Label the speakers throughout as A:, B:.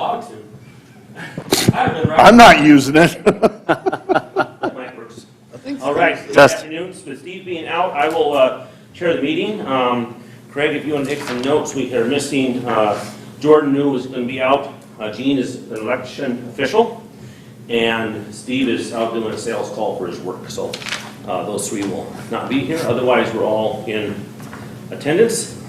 A: log to.
B: I'm not using it.
A: Mike works. All right, good afternoon. So with Steve being out, I will chair the meeting. Craig, if you want to take some notes, we are missing Jordan New is going to be out. Gene is an election official. And Steve is out doing a sales call for his work. So those three will not be here. Otherwise, we're all in attendance.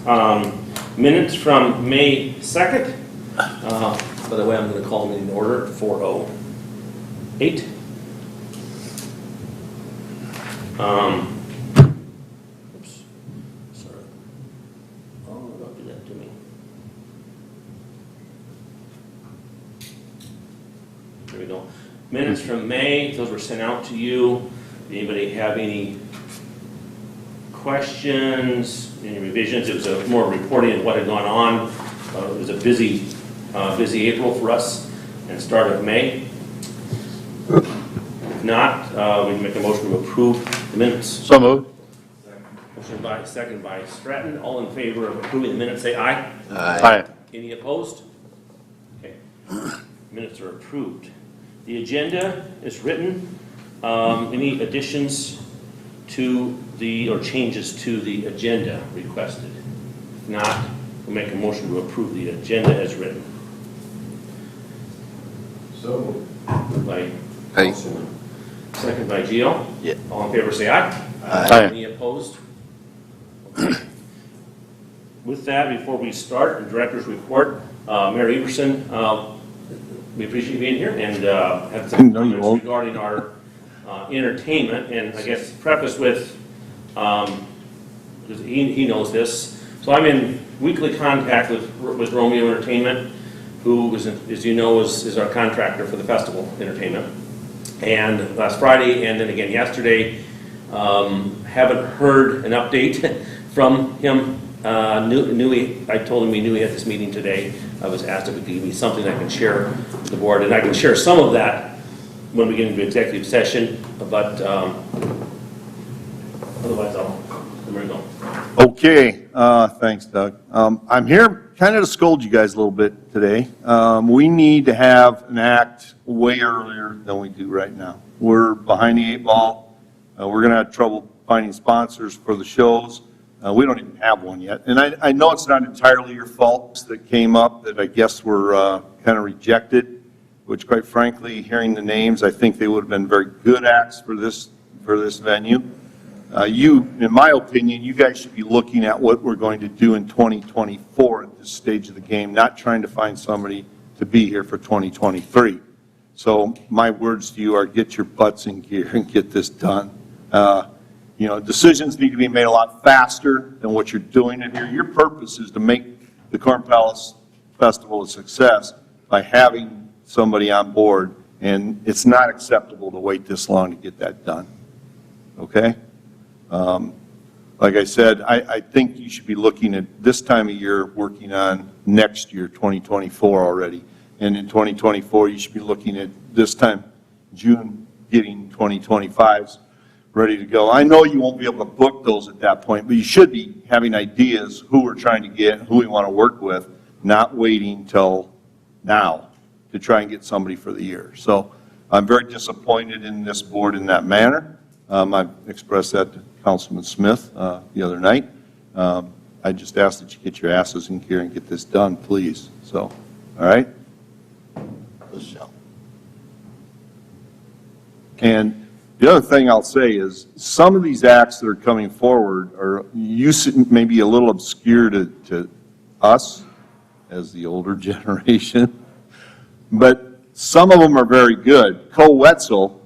A: Minutes from May 2nd. By the way, I'm going to call them in order, 4:08. Oops, sorry. Oh, don't do that to me. There we go. Minutes from May, those were sent out to you. Anybody have any questions, any revisions? It was more reporting of what had gone on. It was a busy April for us and start of May. If not, we can make a motion to approve the minutes.
B: So moved.
A: Second by Stratton. All in favor of approving the minutes, say aye.
B: Aye.
A: Any opposed? Okay. Minutes are approved. The agenda is written. Any additions to or changes to the agenda requested? If not, we'll make a motion to approve the agenda as written. So by Councilman. Second by Gio.
B: Yeah.
A: All in favor, say aye.
B: Aye.
A: Any opposed? Okay. With that, before we start, the director's report, Mayor Everson, we appreciate you being here and have some comments regarding our entertainment, and I guess preface with, because he knows this, so I'm in weekly contact with Romeo Entertainment, who is, as you know, is our contractor for the festival entertainment. And last Friday and then again yesterday, haven't heard an update from him. I told him we knew he had this meeting today. I was asked if he could give me something I can share with the board, and I can share some of that when we get into executive session, but otherwise I'm ready to go.
B: Okay, thanks, Doug. I'm here kind of to scold you guys a little bit today. We need to have an act way earlier than we do right now. We're behind the 8 ball. We're going to have trouble finding sponsors for the shows. We don't even have one yet. And I know it's not entirely your fault that came up that I guess were kind of rejected, which quite frankly, hearing the names, I think they would have been very good acts for this venue. In my opinion, you guys should be looking at what we're going to do in 2024 at this stage of the game, not trying to find somebody to be here for 2023. So my words to you are get your butts in gear and get this done. Decisions need to be made a lot faster than what you're doing in here. Your purpose is to make the Corn Palace Festival a success by having somebody on board, and it's not acceptable to wait this long to get that done. Okay? Like I said, I think you should be looking at this time of year, working on next year, 2024 already. And in 2024, you should be looking at this time, June, getting 2025s ready to go. I know you won't be able to book those at that point, but you should be having ideas who we're trying to get, who we want to work with, not waiting till now to try and get somebody for the year. So I'm very disappointed in this board in that manner. I expressed that to Councilman Smith the other night. I just ask that you get your asses in gear and get this done, please. So, all right? And the other thing I'll say is some of these acts that are coming forward are maybe a little obscure to us as the older generation, but some of them are very good. Cole Wetzel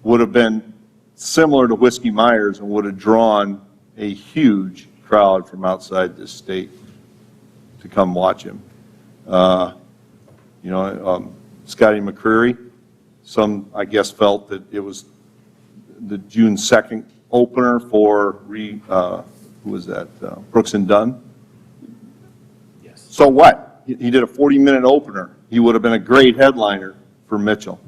B: would have been similar to Whiskey Myers and would have drawn a huge crowd from outside this state to come watch him. Scotty McCreery, some I guess felt that it was the June 2nd opener for who was that? Brooks and Dunn.
A: Yes.
B: So what? He did a 40-minute opener. He would have been a great headliner for Mitchell,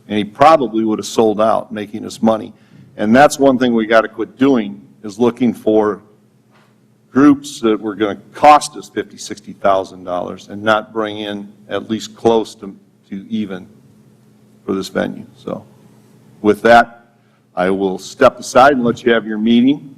B: and he probably would have sold out, making us money. And that's one thing we got to quit doing, is looking for groups that were going to cost us $50,000, $60,000 and not bring in at least close to even for this venue. So with that, I will step aside and let you have your meeting.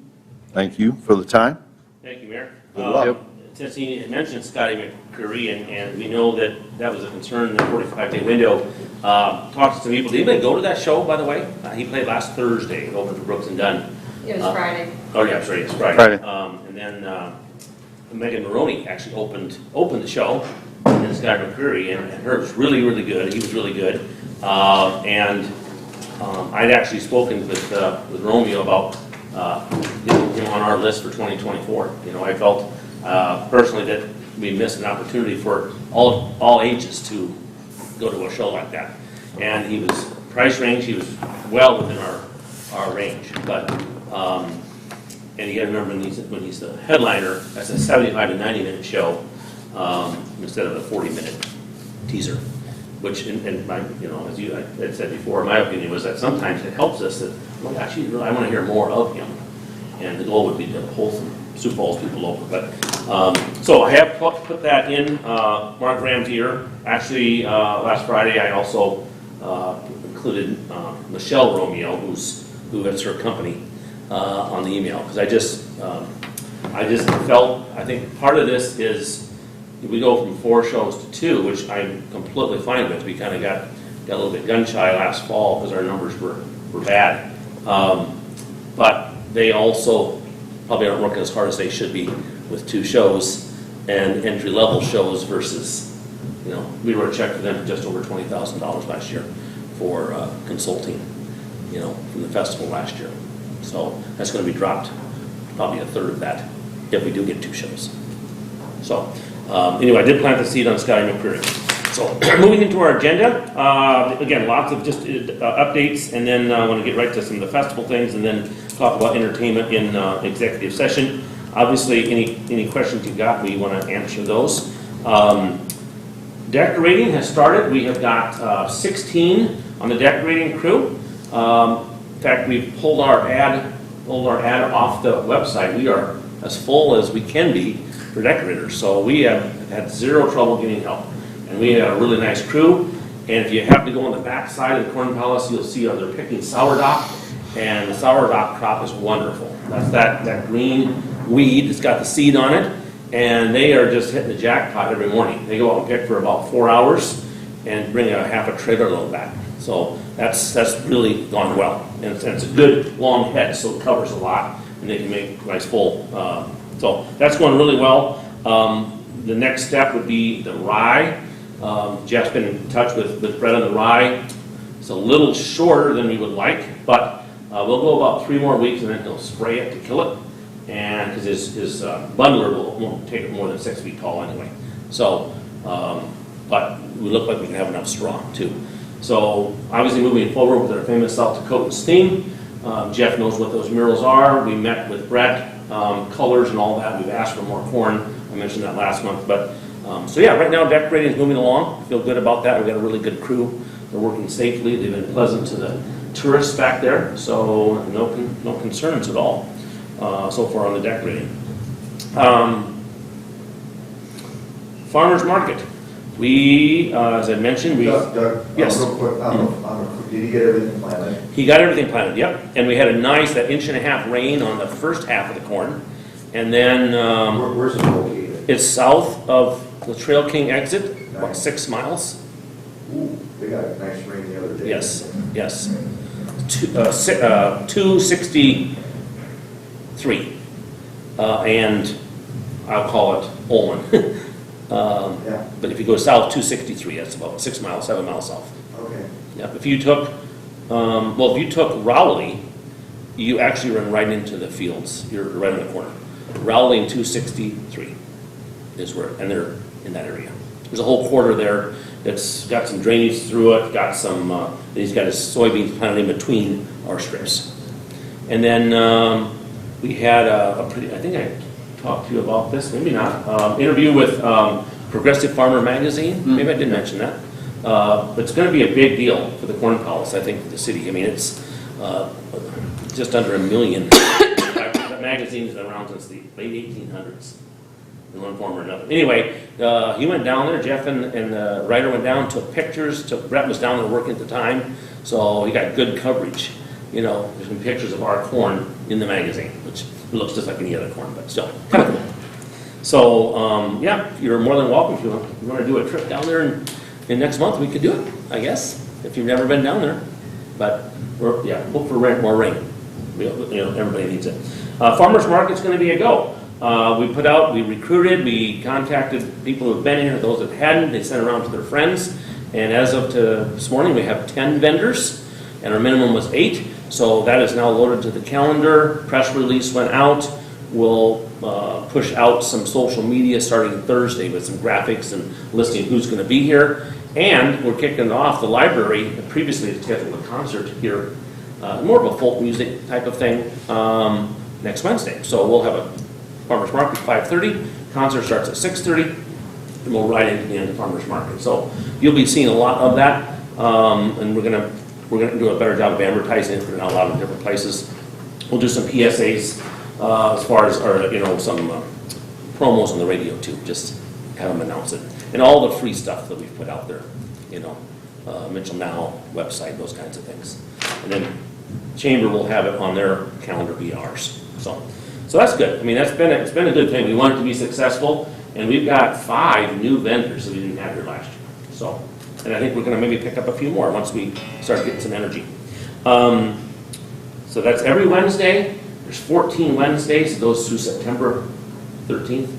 B: Thank you for the time.
A: Thank you, Mayor.
B: Good luck.
A: Since he had mentioned Scotty McCreary, and we know that that was a concern in the 45-day window, talked to some people. Did anybody go to that show, by the way? He played last Thursday over for Brooks and Dunn.
C: It was Friday.
A: Oh, yeah, I'm sorry, it's Friday.
B: Friday.
A: And then Megan Maroney actually opened the show, and then Scotty McCreary, and her was really, really good. He was really good. I'd actually spoken with Romeo about getting him on our list for 2024. You know, I felt personally that we missed an opportunity for all ages to go to a show like that. And he was, price range, he was well within our range. But, and you gotta remember when he's the headliner, that's a 75 to 90 minute show instead of a 40-minute teaser. Which, in my, you know, as you had said before, my opinion was that sometimes it helps us that, well, actually, really, I want to hear more of him. And the goal would be to pull some Sioux Falls people over. But, so I have put that in. Mark Graham's here. Actually, last Friday, I also included Michelle Romeo, who has her company, on the email. Because I just felt, I think part of this is, we go from 4 shows to 2, which I'm completely fine with. We kind of got a little bit gun shy last fall because our numbers were bad. But they also probably aren't working as hard as they should be with 2 shows and entry-level shows versus, you know, we wrote a check for them for just over $20,000 last year for consulting, you know, from the festival last year. So that's going to be dropped probably a third of that if we do get 2 shows. So. Anyway, I did plant the seed on Scotty McCreary. So moving into our agenda, again, lots of just updates, and then I want to get right to some of the festival things, and then talk about entertainment in executive session. Obviously, any questions you got, we want to answer those. Decorating has started. We have got 16 on the decorating crew. In fact, we've pulled our ad off the website. We are as full as we can be for decorators. So we have had zero trouble getting help. And we have a really nice crew. And if you happen to go on the back side of the Corn Palace, you'll see they're picking sourdock. And the sourdock crop is wonderful. That's that green weed that's got the seed on it. And they are just hitting the jackpot every morning. They go out and pick for about 4 hours and bring a half a trailer load back. So that's really gone well. And it's a good long head, so it covers a lot. And they can make nice full. So that's going really well. The next step would be the rye. Jeff's been in touch with Brett on the rye. It's a little shorter than we would like, but we'll go about 3 more weeks and then he'll spray it to kill it. And because his bundler won't take it more than 6 feet tall anyway. So, but we look like we can have enough straw too. So obviously moving forward with our famous South Dakota steam. Jeff knows what those murals are. We met with Brett. Colors and all that. We've asked for more corn. I mentioned that last month. But so yeah, right now decorating is moving along. I feel good about that. We've got a really good crew. They're working safely. They've been pleasant to the tourists back there. So no concerns at all so far on the decorating. Farmers Market. We, as I mentioned,
D: Doug,
A: yes.
D: real quick, did he get everything planted?
A: He got everything planted, yep. And we had a nice, that 1.5 inch rain on the first half of the corn. And then
D: Where's it located?
A: it's south of the Trail King exit, about
D: Nice.
A: 6 miles.
D: Ooh, they got a nice rain the other day.
A: Yes, yes. 263. And I'll call it Olin.
D: Yeah,
A: But if you go south, 263, that's about 6 miles, 7 miles south.
D: okay.
A: Yeah, if you took, if you took Rowley, you actually run right into the fields. You're right in the corner. Rowley and 263 is where, and they're in that area. There's a whole quarter there that's got some drainage through it, got some, he's got his soybeans planted in between our strips. And then we had a pretty, I think I talked to you about this, maybe not, interview with Progressive Farmer Magazine. Maybe I did mention that. But it's going to be a big deal for the Corn Palace, I think, for the city. I mean, it's just under $1 million. that magazine has been around since the late 1800s, in one form or another. Anyway, he went down there, Jeff and the writer went down, took pictures, Brett was down there working at the time, so he got good coverage. You know, there's some pictures of our corn in the magazine, which looks just like any other corn, but still, kind of cool. So, yeah, you're more than welcome if you want to do a trip down there and next month we could do it, I guess, if you've never been down there. But, hope for more rain. Everybody needs it. Farmers Market's going to be a go. We recruited, we contacted people who have been here, those that hadn't, they sent around to their friends. And as of this morning, we have 10 vendors, and our minimum was 8. So that is now loaded to the calendar. Press release went out. We'll push out some social media starting Thursday with some graphics and listing who's going to be here. And we're kicking off the library. Previously, had scheduled a concert here, more of a folk music type of thing, next Wednesday. So we'll have a farmers market at 5:30. Concert starts at 6:30, and we'll ride into the end of farmers market. So you'll be seeing a lot of that, and we're gonna do a better job of advertising it. Put it out a lot of different places. We'll do some PSAs as far as some promos on the radio too. Just have them announce it. And all the free stuff that we've put out there, Mitchell Now website, those kinds of things. And then Chamber will have it on their calendar, be ours. So that's good. I mean, it's been a good thing. We want it to be successful, and we've got 5 new vendors that we didn't have here last year. So, and I think we're going to maybe pick up a few more once we start getting some energy. So that's every Wednesday. There's 14 Wednesdays. It goes through September 13th.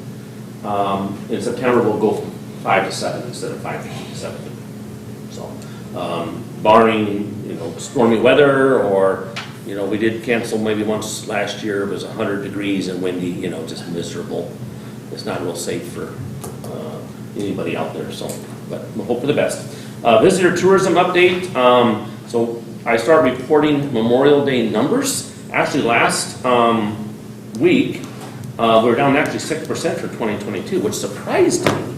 A: In September, we'll go from 5 to 7 instead of 5:50 to 7:50. So, barring, stormy weather or, we did cancel maybe once last year. It was 100 degrees and windy, just miserable. It's not real safe for anybody out there, so, but we'll hope for the best. Visitor tourism update. So I start reporting Memorial Day numbers. Actually, last week, we were down actually 6% for 2022, which surprised me.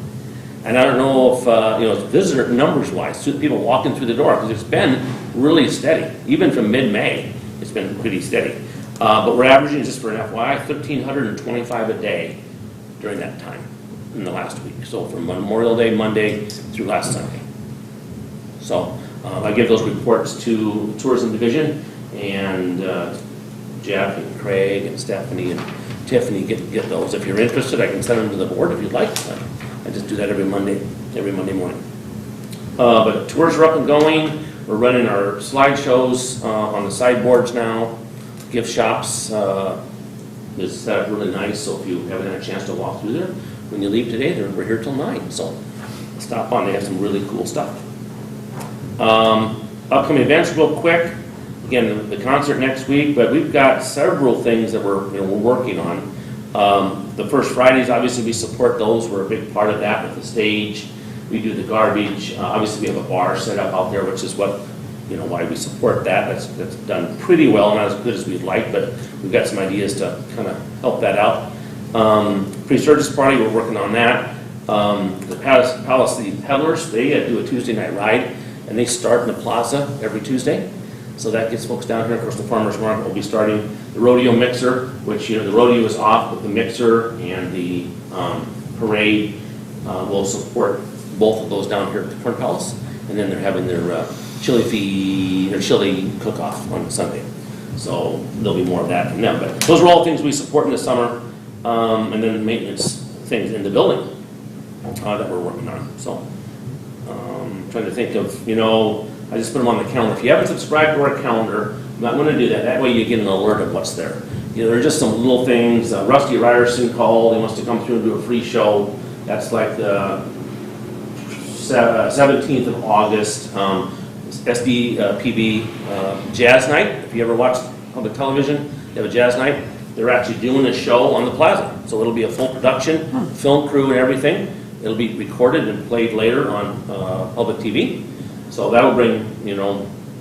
A: And I don't know if, visitor numbers-wise, people walking through the door, because it's been really steady. Even from mid-May, it's been pretty steady. But we're averaging, just for an FYI, 1,325 a day during that time in the last week. So from Memorial Day, Monday, through last Sunday. So I give those reports to Tourism Division, and Jeff and Craig and Stephanie and Tiffany get those. If you're interested, I can send them to the board if you'd like. I just do that every Monday morning. But tours are up and going. We're running our slideshows on the sideboards now. Gift shops is set up really nice, so if you haven't had a chance to walk through there, when you leave today, we're here till 9. So stop on. They have some really cool stuff. Upcoming events real quick. Again, the concert next week, but we've got several things that we're working on. The first Fridays, obviously, we support those. We're a big part of that with the stage. We do the garbage. Obviously, we have a bar set up out there, which is what, why we support that. That's done pretty well, not as good as we'd like, but we've got some ideas to kind of help that out. Pre-Sturgis Party, we're working on that. The Palace City Peddlers, they do a Tuesday night ride, and they start in the plaza every Tuesday. So that gets folks down here. Of course, the Farmers Market will be starting. The rodeo mixer, which, the rodeo is off, but the mixer and the parade will support both of those down here at the Corn Palace. And then they're having their chili cook-off on Sunday. So there'll be more of that from them. But those are all things we support in the summer. And then maintenance things in the building that we're working on. So trying to think of, I just put them on the calendar. If you haven't subscribed to our calendar, I'm not going to do that. That way you get an alert of what's there. There are just some little things. Rusty Ryerson called. He wants to come through and do a free show. That's like the 17th of August. SDPB Jazz Night. If you ever watch public television, they have a jazz night. They're actually doing a show on the plaza. So it'll be a full production, film crew and everything. It'll be recorded and played later on public TV. So that will bring,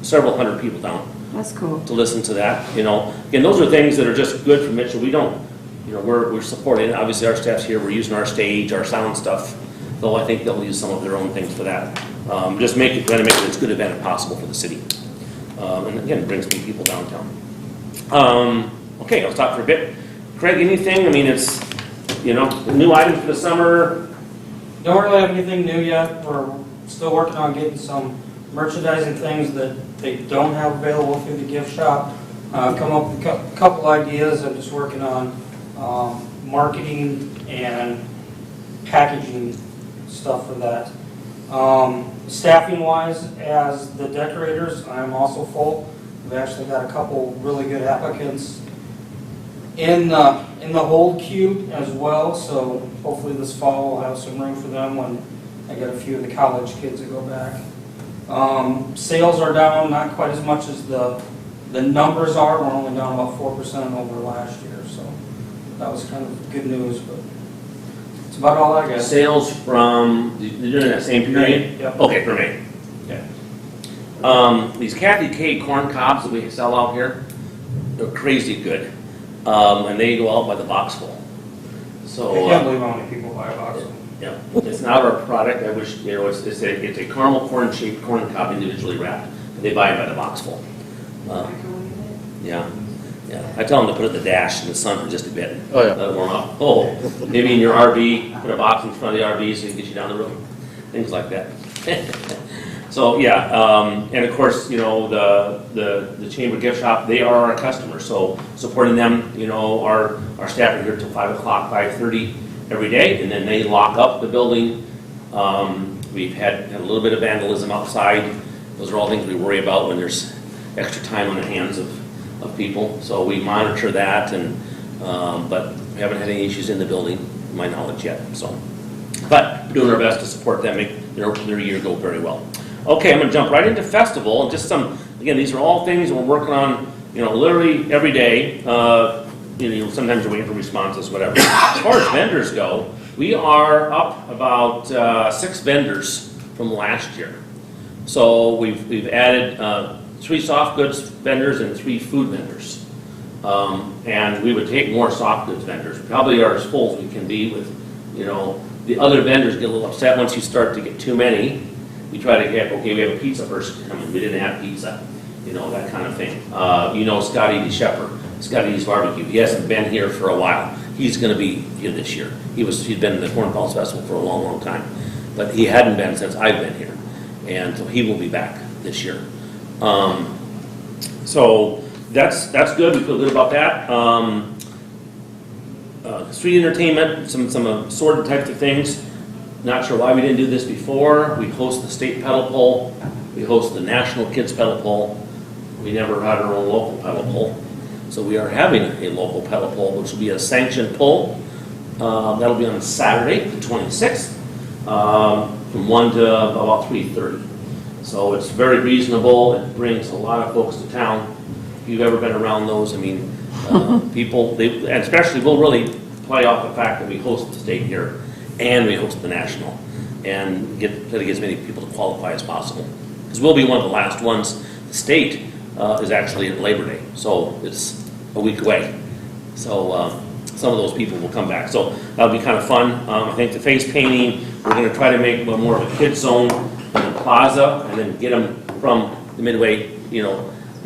A: several hundred people down.
C: That's cool.
A: To listen to that, Again, those are things that are just good for Mitchell. We don't, we're supporting it. Obviously, our staff's here. We're using our stage, our sound stuff. Though I think they'll use some of their own things for that. Just trying to make it as good an event as possible for the city. And again, it brings people downtown. Okay, I'll stop for a bit. Craig, anything? I mean, it's, new items for the summer.
C: Don't really have anything new yet. We're still working on getting some merchandising things that they don't have available through the gift shop. Come up with a couple ideas. I'm just working on marketing and packaging stuff for that. Staffing wise, as the decorators, I'm also full. We've actually got a couple really good applicants in the hold queue as well, so hopefully this fall we'll have some room for them when I get a few of the college kids that go back. Sales are down, not quite as much as the numbers are. We're only down about 4% over last year, so that was kind of good news, but it's about all I got.
A: Sales from, you're doing that same period?
C: Yep.
A: Okay, for me. Okay. These Kathy K corn cobs that we sell out here, they're crazy good. And they go out by the box full. So.
C: I can't believe how many people buy a box.
A: Yeah, it's not our product. I wish, it's a caramel corn shaped corn cob individually wrapped. They buy it by the box full. Yeah. I tell them to put it in the dash in the sun for just a bit.
B: Oh, yeah.
A: Let it warm up. Oh, maybe in your RV, put a box in front of the RV so it can get you down the road. Things like that. So, yeah, and of course, the Chamber Gift Shop, they are our customers. So supporting them, our staff are here till 5 o'clock, 5:30 every day, and then they lock up the building. We've had a little bit of vandalism outside. Those are all things we worry about when there's extra time on the hands of people. So we monitor that, and but we haven't had any issues in the building, to my knowledge yet. So, but we're doing our best to support them, make their year go very well. Okay, I'm going to jump right into festival, and just again, these are all things we're working on, literally every day. Sometimes you're waiting for responses, whatever. As far as vendors go, we are up about 6 vendors from last year. So we've added 3 soft goods vendors and 3 food vendors. And we would take more soft goods vendors. Probably are as full as we can be with, the other vendors get a little upset once you start to get too many. We try to get, okay, we have a pizza person coming, we didn't have pizza, that kind of thing. Scotty DeShepard, Scotty's Barbecue, he hasn't been here for a while. He's gonna be here this year. He'd been in the Corn Falls Festival for a long, long time. But he hadn't been since I've been here. And so he will be back this year. So that's good, we feel good about that. Street entertainment, some assorted types of things. Not sure why we didn't do this before. We host the state pedal pull. We host the national kids pedal pull. We never had our own local pedal pull. So we are having a local pedal pull, which will be a sanctioned pull. That'll be on Saturday, the 26th, from 1 to about 3:30. So it's very reasonable. It brings a lot of folks to town. If you've ever been around those, people, and especially we'll really play off the fact that we host the state here and we host the national, and try to get as many people to qualify as possible. Because we'll be one of the last ones. The state is actually at Labor Day, so it's a week away. So some of those people will come back. So that'll be kind of fun. I think the face painting, we're going to try to make more of a kids zone in the plaza, and then get them from the Midway.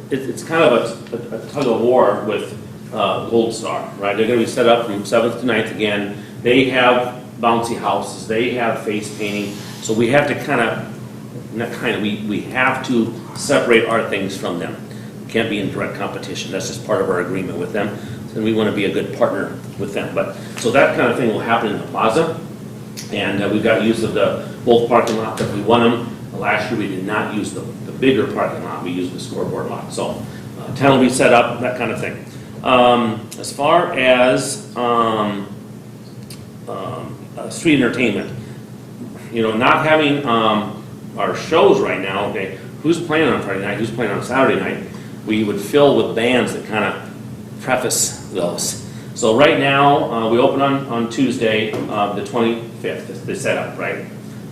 A: It's kind of a tug of war with Gold Star, right? They're going to be set up from 7th to 9th again. They have bouncy houses. They have face painting. So we have to we have to separate our things from them. We can't be in direct competition. That's just part of our agreement with them. And we want to be a good partner with them. So that kind of thing will happen in the plaza. And we've got use of both parking lots if we want them. Last year we did not use the bigger parking lot. We used the scoreboard lot. So town will be set up, that kind of thing. As far as street entertainment, not having our shows right now, okay, who's playing on Friday night, who's playing on Saturday night, we would fill with bands that kind of preface those. So right now, we open on Tuesday, the 25th, the setup, right,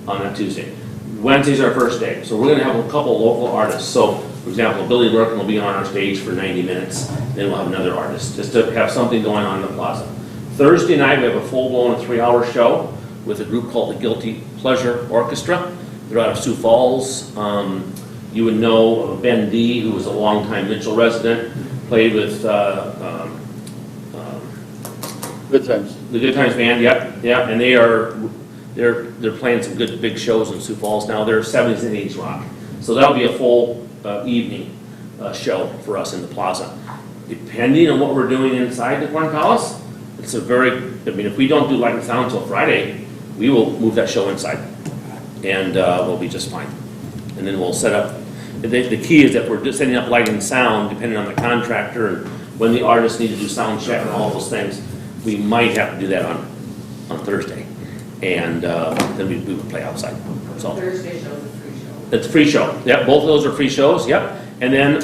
A: on that Tuesday. Wednesday's our first day, so we're going to have a couple local artists. So, for example, Billy Lurkin will be on our stage for 90 minutes, then we'll have another artist, just to have something going on in the plaza. Thursday night, we have a full-blown 3-hour show with a group called the Guilty Pleasure Orchestra. They're out of Sioux Falls. You would know Ben D., who was a longtime Mitchell resident, played with
E: Good times.
A: The Good Times Band, yep, and they're playing some good big shows in Sioux Falls now. They're 70s and 80s rock, so that'll be a full evening show for us in the plaza. Depending on what we're doing inside the Corn Palace, it's a very. I mean, if we don't do Light and Sound until Friday, we will move that show inside, and we'll be just fine. And then we'll set up. The key is that we're just setting up lighting and sound, depending on the contractor and when the artists need to do sound check and all those things. We might have to do that on Thursday, and then we would play outside. So
F: Thursday show is a free show.
A: it's a free show. Yep, both of those are free shows. Yep, and then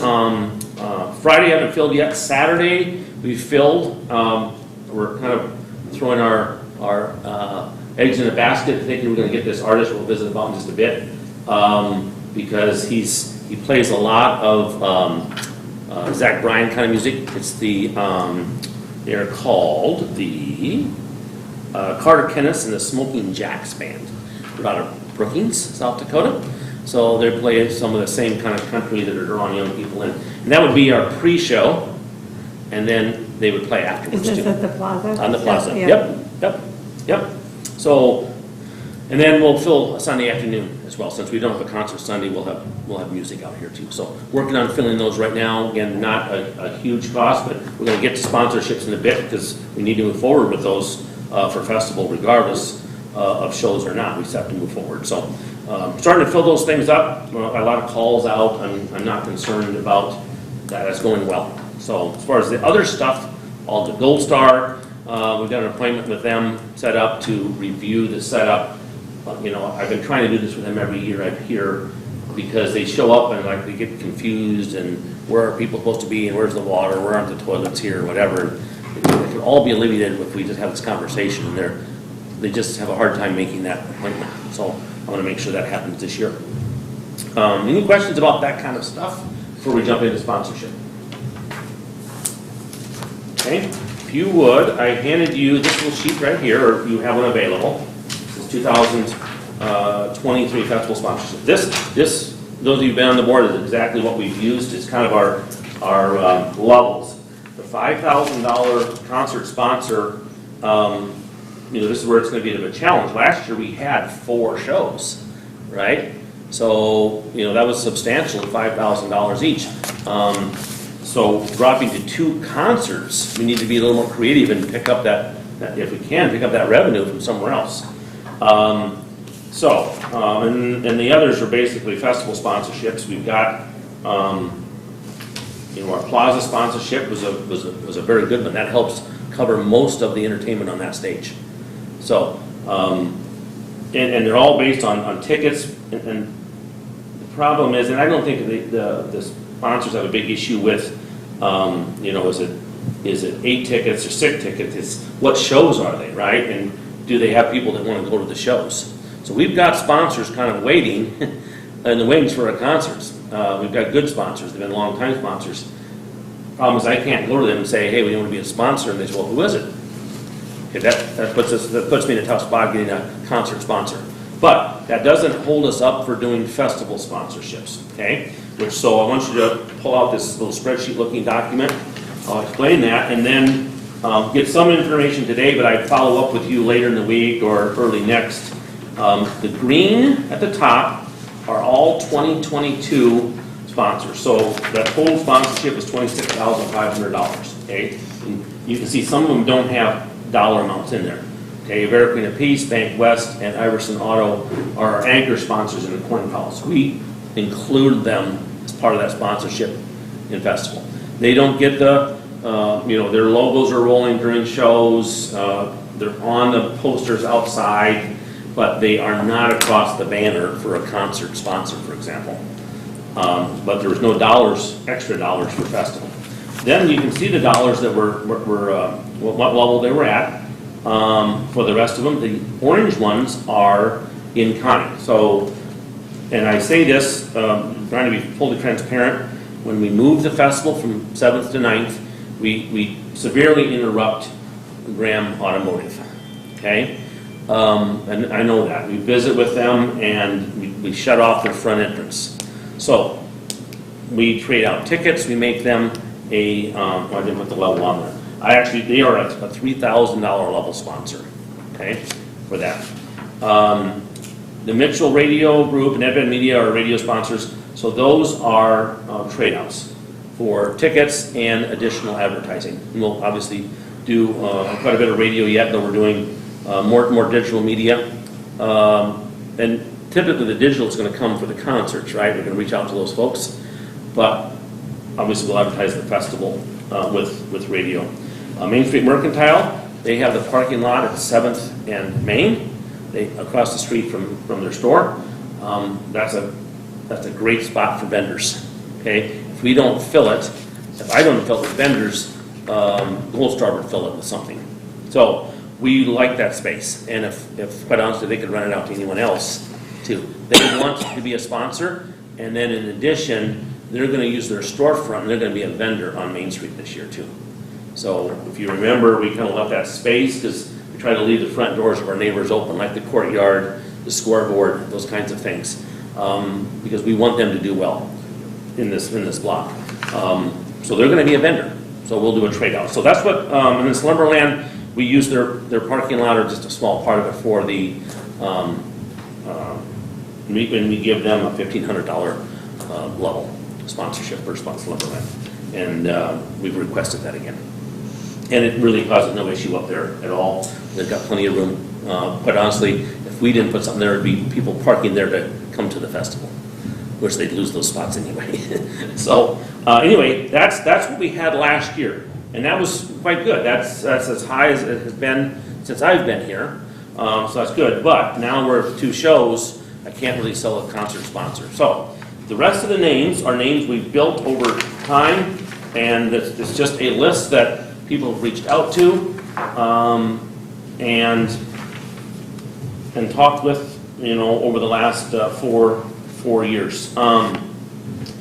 A: Friday I haven't filled yet. Saturday we filled. We're kind of throwing our eggs in a basket, thinking we're going to get this artist. We'll visit about in just a bit because he plays a lot of Zach Bryan kind of music. It's the they're called the Carter Kennis and the Smoking Jacks Band. They're out of Brookings, South Dakota. So they're playing some of the same kind of country that are drawing young people in. And that would be our pre-show, and then they would play afterwards
G: Is this
A: too.
G: at the plaza?
A: On the plaza,
G: Yeah.
A: yep. So, and then we'll fill a Sunday afternoon as well. Since we don't have a concert Sunday, we'll have music out here too. So working on filling those right now. Again, not a huge cost, but we're going to get to sponsorships in a bit because we need to move forward with those for festival regardless of shows or not. We just have to move forward. So starting to fill those things up. A lot of calls out. I'm not concerned about that. It's going well. So as far as the other stuff, all the Gold Star, we've got an appointment with them set up to review the setup. I've been trying to do this with them every year up here because they show up and like they get confused and where are people supposed to be and where's the water, where aren't the toilets here, whatever. It can all be alleviated if we just have this conversation, and they just have a hard time making that appointment. So I want to make sure that happens this year. Any questions about that kind of stuff before we jump into sponsorship? Okay, if you would, I handed you this little sheet right here, or you have one available. This is 2023 festival sponsorship. This, those of you who've been on the board, is exactly what we've used. It's kind of our levels. The $5,000 concert sponsor, this is where it's going to be a bit of a challenge. Last year we had 4 shows, right? So, that was substantial, $5,000 each. So dropping to 2 concerts, we need to be a little more creative and pick up that if we can, pick up that revenue from somewhere else. And the others are basically festival sponsorships. We've got, our Plaza sponsorship was a very good one. That helps cover most of the entertainment on that stage. So, and they're all based on tickets. And the problem is, and I don't think the sponsors have a big issue with, is it 8 tickets or 6 tickets? It's what shows are they, right? And do they have people that want to go to the shows? So we've got sponsors kind of waiting in the wings for our concerts. We've got good sponsors. They've been long-time sponsors. Problem is I can't go to them and say, hey, we want to be a sponsor. And they say, well, who is it? Okay, that puts me in a tough spot getting a concert sponsor. But that doesn't hold us up for doing festival sponsorships, okay? So I want you to pull out this little spreadsheet-looking document. I'll explain that, and then get some information today, but I'd follow up with you later in the week or early next. The green at the top are all 2022 sponsors. So that total sponsorship is $26,500, okay? And you can see some of them don't have dollar amounts in there. Okay, American of Peace, Bank West, and Iverson Auto are our anchor sponsors in the Corn Palace. We include them as part of that sponsorship in festival. They don't get their logos are rolling during shows. They're on the posters outside, but they are not across the banner for a concert sponsor, for example. But there was no extra dollars for festival. Then you can see the dollars that were what level they were at. For the rest of them, the orange ones are in kind. So, and I say this, trying to be fully transparent, when we move the festival from 7th to 9th, we severely interrupt Graham Automotive, okay? And I know that. We visit with them and we shut off their front entrance. So, we trade out tickets, we make them I didn't put the level on there. they are a $3,000 level sponsor, okay, for that. The Mitchell Radio Group and Edved Media are radio sponsors, so those are trade-outs for tickets and additional advertising. And we'll obviously do quite a bit of radio yet, though we're doing more digital media. And typically the digital is going to come for the concerts, right? We're going to reach out to those folks, but obviously we'll advertise the festival with radio. Main Street Mercantile, they have the parking lot at 7th and Main, across the street from their store. That's a great spot for vendors. Okay, if we don't fill it, if I don't fill it with vendors, Gold Star would fill it with something. So we like that space, and if quite honestly, they could rent it out to anyone else too. They want to be a sponsor, and then in addition, they're going to use their storefront, and they're going to be a vendor on Main Street this year too. So if you remember, we kind of left that space because we try to leave the front doors of our neighbors open, like the courtyard, the scoreboard, those kinds of things, because we want them to do well in this block. So they're going to be a vendor. So we'll do a trade-out. So that's what, in this Lumberland, we use their parking lot, or just a small part of it, for the, we give them a $1,500 level sponsorship for Lumberland. And we've requested that again. And it really causes no issue up there at all. They've got plenty of room. Quite honestly, if we didn't put something there, it'd be people parking there to come to the festival, which they'd lose those spots anyway. So anyway, that's what we had last year, and that was quite good. That's as high as it has been since I've been here, so that's good. But now we're 2 shows, I can't really sell a concert sponsor. So the rest of the names are names we've built over time, and it's just a list that people have reached out to and talked with, over the last 4 years.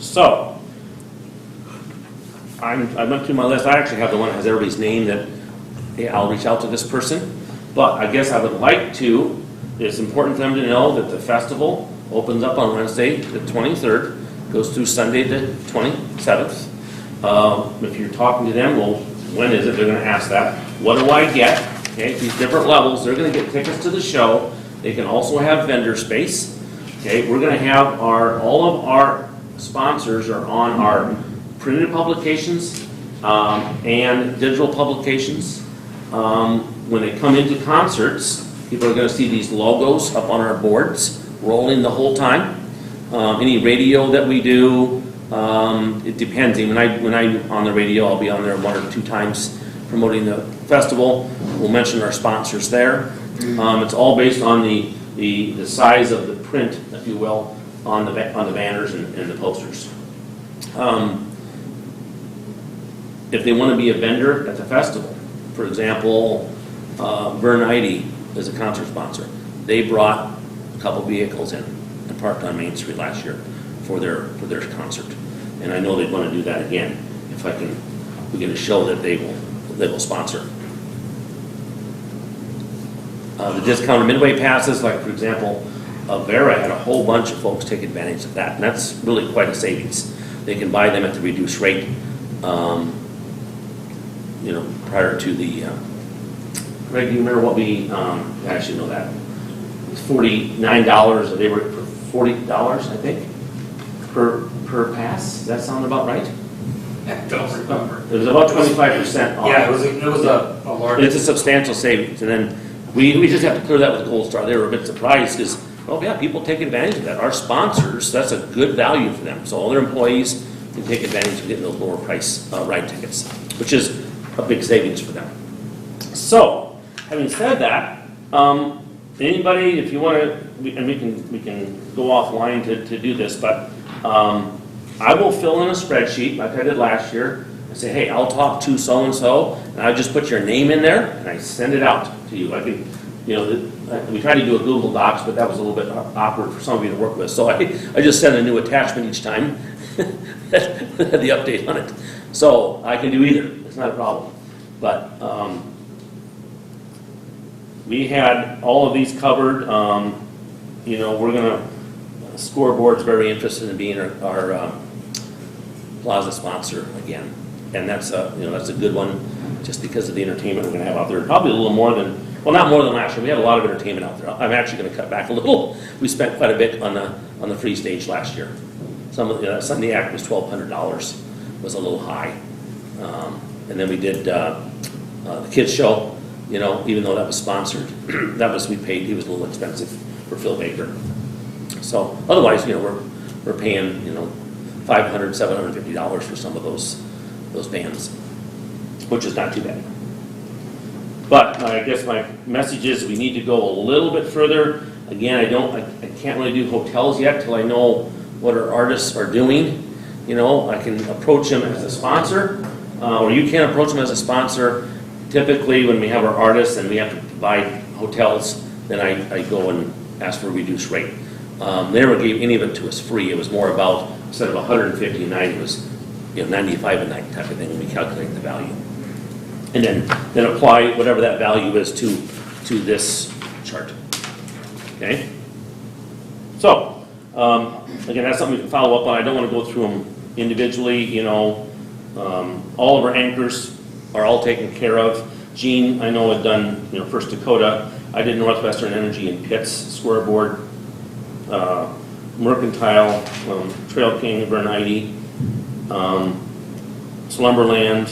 A: So I went through my list. I actually have the one that has everybody's name that, hey, I'll reach out to this person. But I guess I would like to, it's important for them to know that the festival opens up on Wednesday the 23rd, goes through Sunday the 27th. If you're talking to them, well, when is it? They're going to ask that. What do I get? Okay, these different levels, they're going to get tickets to the show. They can also have vendor space. Okay, we're going to have all of our sponsors are on our printed publications and digital publications. When they come into concerts, people are going to see these logos up on our boards, rolling the whole time. Any radio that we do, it depends. When I'm on the radio, I'll be on there 1 or 2 times promoting the festival. We'll mention our sponsors there. It's all based on the size of the print, if you will, on the banners and the posters. If they want to be a vendor at the festival, for example, Vern Eide is a concert sponsor. They brought a couple vehicles in and parked on Main Street last year for their concert, and I know they'd want to do that again if we get a show that they will sponsor. The discounted midway passes, like for example, Vera had a whole bunch of folks take advantage of that, and that's really quite a savings. They can buy them at the reduced rate, prior to the. Greg, do you remember what we? I should know that. It's $49. They were for $40, I think, per pass. Does that sound about right?
C: I don't remember.
A: It was about 25% off.
C: Yeah, it was a large.
A: It's a substantial savings, and then we just have to clear that with Gold Star. They were a bit surprised because, oh yeah, people take advantage of that. Our sponsors, that's a good value for them. So all their employees can take advantage of getting those lower price ride tickets, which is a big savings for them. So, having said that, anybody, if you want to, and we can go offline to do this, but I will fill in a spreadsheet like I did last year and say, hey, I'll talk to so-and-so, and I just put your name in there, and I send it out to you. I can, we tried to do a Google Docs, but that was a little bit awkward for some of you to work with. So I just send a new attachment each time that had the update on it. So I can do either. It's not a problem. But we had all of these covered. We're going to, Scoreboard's very interested in being our plaza sponsor again. And that's a good one. just because of the entertainment we're gonna have out there. Probably a little more than, well, not more than last year. We had a lot of entertainment out there. I'm actually gonna cut back a little. We spent quite a bit on the free stage last year. Some of the Sunday act was $1,200, was a little high. And then we did the kids show, you know, even though that was sponsored, we paid, he was a little expensive for Phil Baker. So otherwise, you know, we're paying, you know, $500, $750 for some of those bands, which is not too bad. But I guess my message is we need to go a little bit further. Again, I can't really do hotels yet till I know what our artists are doing. You know, I can approach them as a sponsor, or you can approach them as a sponsor. Typically, when we have our artists and we have to provide hotels, then I go and ask for a reduced rate. They never gave any of it to us free. It was more about, instead of $150 a night, it was, you know, $95 a night type of thing when we calculate the value. And then apply whatever that value is to this chart. Okay? So, again, that's something we can follow up on. I don't want to go through them individually, you know. All of our anchors are all taken care of. Gene, I know, had done, you know, First Dakota. I did Northwestern Energy and Pitts, Square Board, Mercantile, Trail King, Vernite, Slumberland.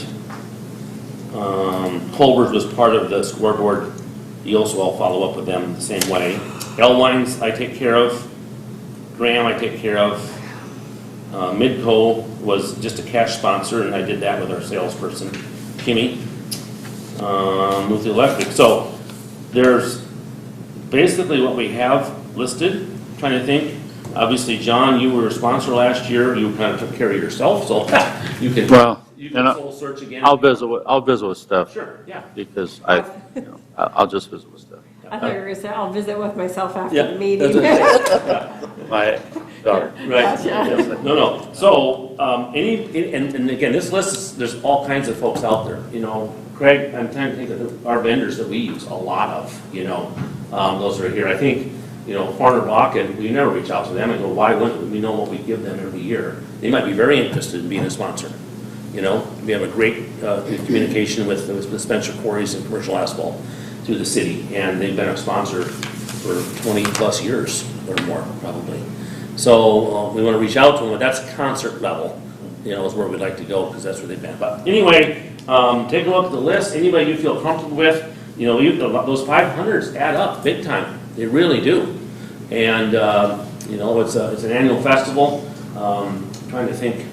A: Holbers was part of the scoreboard deal, so I'll follow up with them the same way. L-Wines I take care of. Graham I take care of. Midco was just a cash sponsor, and I did that with our salesperson, Kimmy, with the electric. So there's basically what we have listed. I'm trying to think. Obviously, John, you were a sponsor last year. You kind of took care of yourself, so you can soul search again.
E: I'll visit with Steph.
A: Sure, yeah.
E: Because I'll just visit with Steph.
F: I thought you were going to say, I'll visit with myself after
A: Yeah,
F: the meeting.
A: that's what I'm saying.
E: My daughter.
A: Right.
F: Gotcha.
A: Yes. No. So, and again, this list is, there's all kinds of folks out there, you know. Craig, I'm trying to think of our vendors that we use a lot of, you know. Those are here. I think, you know, Farner Block, and we never reach out to them and go, why wouldn't we know what we give them every year? They might be very interested in being a sponsor. You know, we have a great communication with Spencer Quarries and Commercial Asphalt through the city, and they've been a sponsor for 20 plus years or more, probably. So we want to reach out to them, but that's concert level, you know, is where we'd like to go, because that's where they've been. But anyway, take a look at the list. Anybody you feel comfortable with, you know, those 500s add up big time. They really do. And, you know, it's an annual festival. Trying to think,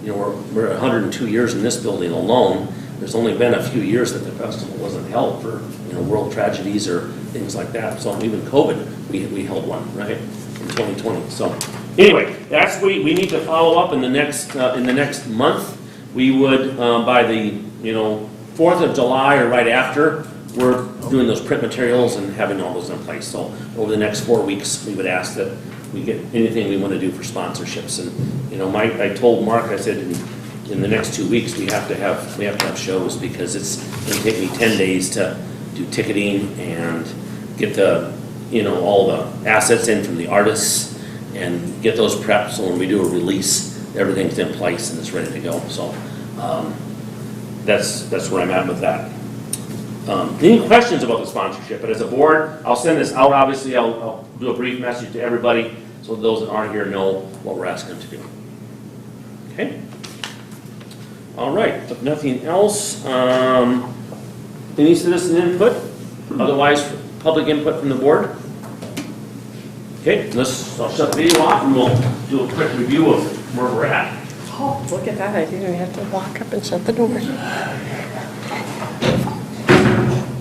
A: you know, we're 102 years in this building alone. There's only been a few years that the festival wasn't held for, you know, world tragedies or things like that. So even COVID, we held one, right, in 2020. So anyway, that's we need to follow up in the next month. We would, by the, you know, 4th of July or right after, we're doing those print materials and having all those in place. So over the next 4 weeks, we would ask that we get anything we want to do for sponsorships. And, you know, I told Mark, I said, in the next 2 weeks, we have to have shows, because it's going to take me 10 days to do ticketing and get the, you know, all the assets in from the artists and get those prepped, so when we do a release, everything's in place and it's ready to go. So that's where I'm at with that. Any questions about the sponsorship? But as a board, I'll send this out. Obviously, I'll do a brief message to everybody so those that aren't here know what we're asking them to do. Okay? All right, if nothing else, any citizen input? Otherwise, public input from the board? Okay, I'll shut the video off and we'll do a quick review of where we're at.
G: Oh, look at that, I didn't even have to walk up and shut the door.